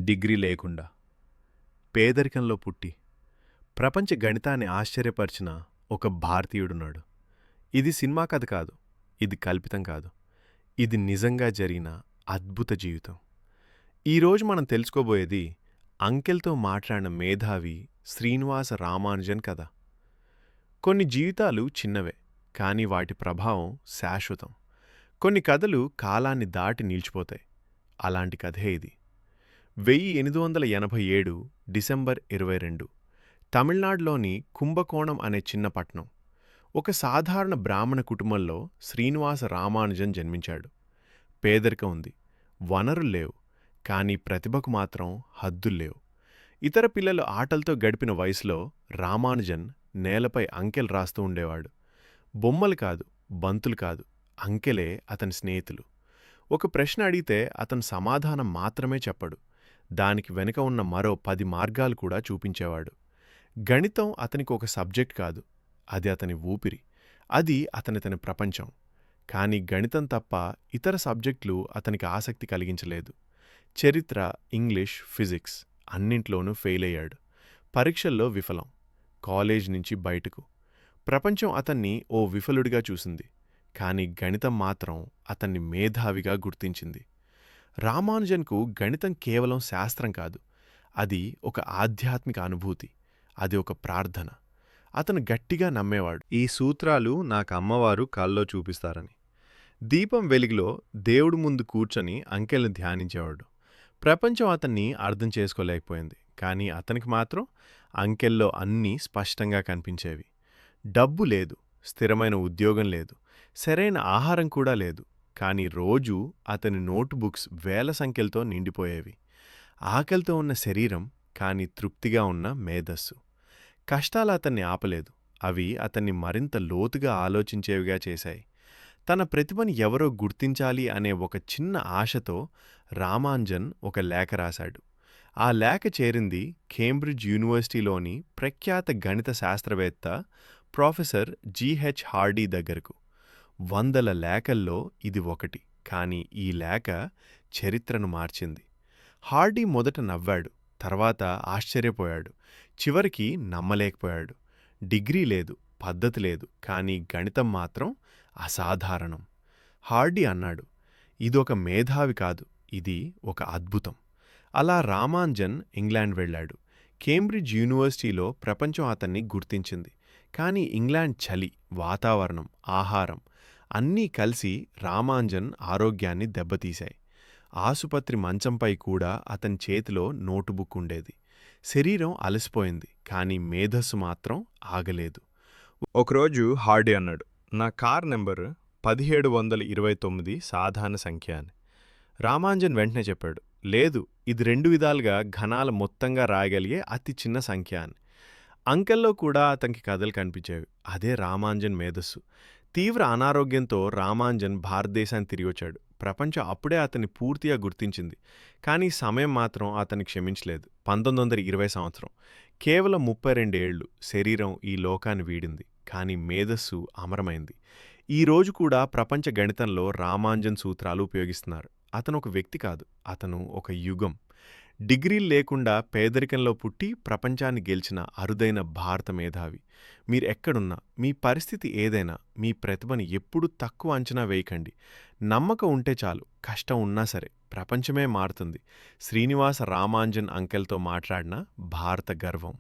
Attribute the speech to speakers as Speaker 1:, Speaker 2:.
Speaker 1: Degree లేకుండా పేదరికంలో పుట్టి ప్రపంచ గణితాన్ని ఆశ్చర్యపరిచిన ఒక భారతీయుడున్నాడు. ఇది సినిమా కథ కాదు, ఇది కల్పితం కాదు, ఇది నిజంగా జరిగిన అద్భుత జీవితం. ఈరోజు మనం తెలుసుకోబోయేది అంకెల్తో మాట్లాడిన మేధావి శ్రీనివాస రామానుజన్ కథ. కొన్ని జీవితాలు చిన్నవే, కానీ వాటి ప్రభావం శాశ్వతం. కొన్ని కథలు కాలాన్ని దాటి నిలిచిపోతాయి. అలాంటి కథే ఇది. 1887 డిసెంబర్ 22 తమిళనాడులోని కుంభకోణం అనే చిన్న పట్నం. ఒక సాధారణ బ్రాహ్మణ కుటుంబంలో శ్రీనివాస రామానుజన్ జన్మించాడు. పేదరికం ఉంది, వనరుల్లేవు, కానీ ప్రతిభకు మాత్రం హద్దుల్లేవు. ఇతర పిల్లలు ఆటలతో గడిపిన వయసులో రామానుజన్ నేలపై అంకెలు రాస్తూ ఉండేవాడు. బొమ్మలు కాదు, బంతులు కాదు, అంకెలే అతని స్నేహితులు. ఒక ప్రశ్న అడిగితే అతను సమాధానం మాత్రమే చెప్పడు, దానికి వెనుక ఉన్న మరో 10 మార్గాలు కూడా చూపించేవాడు. గణితం అతనికి ఒక సబ్జెక్ట్ కాదు, అది అతని ఊపిరి, అది అతని ప్రపంచం. కానీ గణితం తప్ప ఇతర సబ్జెక్టులు అతనికి ఆసక్తి కలిగించలేదు. చరిత్ర, ఇంగ్లీష్, ఫిజిక్స్ అన్నింట్లోనూ ఫెయిల్ అయ్యాడు. పరీక్షల్లో విఫలం, కాలేజ్ నుంచి బయటకు. ప్రపంచం అతన్ని ఓ విఫలుడిగా చూసింది, కానీ గణితం మాత్రం అతన్ని మేధావిగా గుర్తించింది. రామానుజన్కు గణితం కేవలం శాస్త్రం కాదు, అది ఒక ఆధ్యాత్మిక అనుభూతి, అది ఒక ప్రార్థన. అతను గట్టిగా నమ్మేవాడు, ఈ సూత్రాలు నాకు అమ్మవారు కల్లో చూపిస్తారని. దీపం వెలుగులో దేవుడు ముందు కూర్చొని అంకెల్ని ధ్యానించేవాడు. ప్రపంచం అతన్ని అర్థం చేసుకోలేకపోయింది, కానీ అతనికి మాత్రం అంకెల్లో అన్నీ స్పష్టంగా కనిపించేవి. డబ్బు లేదు, స్థిరమైన ఉద్యోగం లేదు, సరైన ఆహారం కూడా లేదు, కానీ రోజూ అతని నోట్బుక్స్ వేల సంఖ్యలతో నిండిపోయేవి. ఆకలితో ఉన్న శరీరం, కానీ తృప్తిగా ఉన్న మేధస్సు. కష్టాలు అతన్ని ఆపలేదు, అవి అతన్ని మరింత లోతుగా ఆలోచించేవిగా చేశాయి. తన ప్రతిభని ఎవరో గుర్తించాలి అనే ఒక చిన్న ఆశతో రామానుజన్ ఒక లేఖ రాశాడు. ఆ లేఖ చేరింది కేంబ్రిడ్జ్ యూనివర్సిటీలోని ప్రఖ్యాత గణిత శాస్త్రవేత్త ప్రొఫెసర్ G.H. హార్డీ దగ్గరకు. 100 లేఖల్లో ఇది ఒకటి, కానీ ఈ లేఖ చరిత్రను మార్చింది. హార్డీ మొదట నవ్వాడు, తర్వాత ఆశ్చర్యపోయాడు, చివరికి నమ్మలేకపోయాడు. డిగ్రీ లేదు, పద్ధతి లేదు, కానీ గణితం మాత్రం అసాధారణం. హార్డీ అన్నాడు, ఇదొక మేధావి కాదు, ఇది ఒక అద్భుతం. అలా రామానుజన్ ఇంగ్లాండ్ వెళ్ళాడు. కేంబ్రిడ్జ్ యూనివర్సిటీలో ప్రపంచం అతన్ని గుర్తించింది, కానీ ఇంగ్లాండ్ చలి, వాతావరణం, ఆహారం అన్నీ కలిసి రామానుజన్ ఆరోగ్యాన్ని దెబ్బతీశాయి. ఆసుపత్రి మంచంపై కూడా అతని చేతిలో నోటుబుక్ ఉండేది. శరీరం అలసిపోయింది, కానీ మేధస్సు మాత్రం ఆగలేదు. ఒకరోజు హార్డీ అన్నాడు, నా కార్ నెంబర్ 1729 సాధారణ సంఖ్య అని. రామానుజన్ వెంటనే చెప్పాడు, లేదు, ఇది 2 విధాలుగా ఘనాల మొత్తంగా రాయగలిగే అతి చిన్న సంఖ్య అని. అంకెల్లో కూడా అతనికి కథలు కనిపించేవి. అదే రామానుజన్ మేధస్సు. తీవ్ర అనారోగ్యంతో రామానుజన్ భారతదేశానికి తిరిగి వచ్చాడు. ప్రపంచం అప్పుడే అతన్ని పూర్తిగా గుర్తించింది, కానీ సమయం మాత్రం అతన్ని క్షమించలేదు. 1920 సంవత్సరం, కేవలం 32 ఏళ్లు, శరీరం ఈ లోకాన్ని వీడింది, కానీ మేధస్సు అమరమైంది. ఈ రోజు కూడా ప్రపంచ గణితంలో రామానుజన్ సూత్రాలు ఉపయోగిస్తున్నారు. అతను ఒక వ్యక్తి కాదు, అతను ఒక యుగం. డిగ్రీలు లేకుండా పేదరికంలో పుట్టి ప్రపంచాన్ని గెలిచిన అరుదైన భారత మేధావి. మీరు ఎక్కడున్నా, మీ పరిస్థితి ఏదైనా, మీ ప్రతిభని ఎప్పుడూ తక్కువ అంచనా వేయకండి. నమ్మకం ఉంటే చాలు, కష్టం ఉన్నా సరే ప్రపంచమే మారుతుంది. శ్రీనివాస రామానుజన్ అంకెల్తో మాట్లాడిన భారత గర్వం.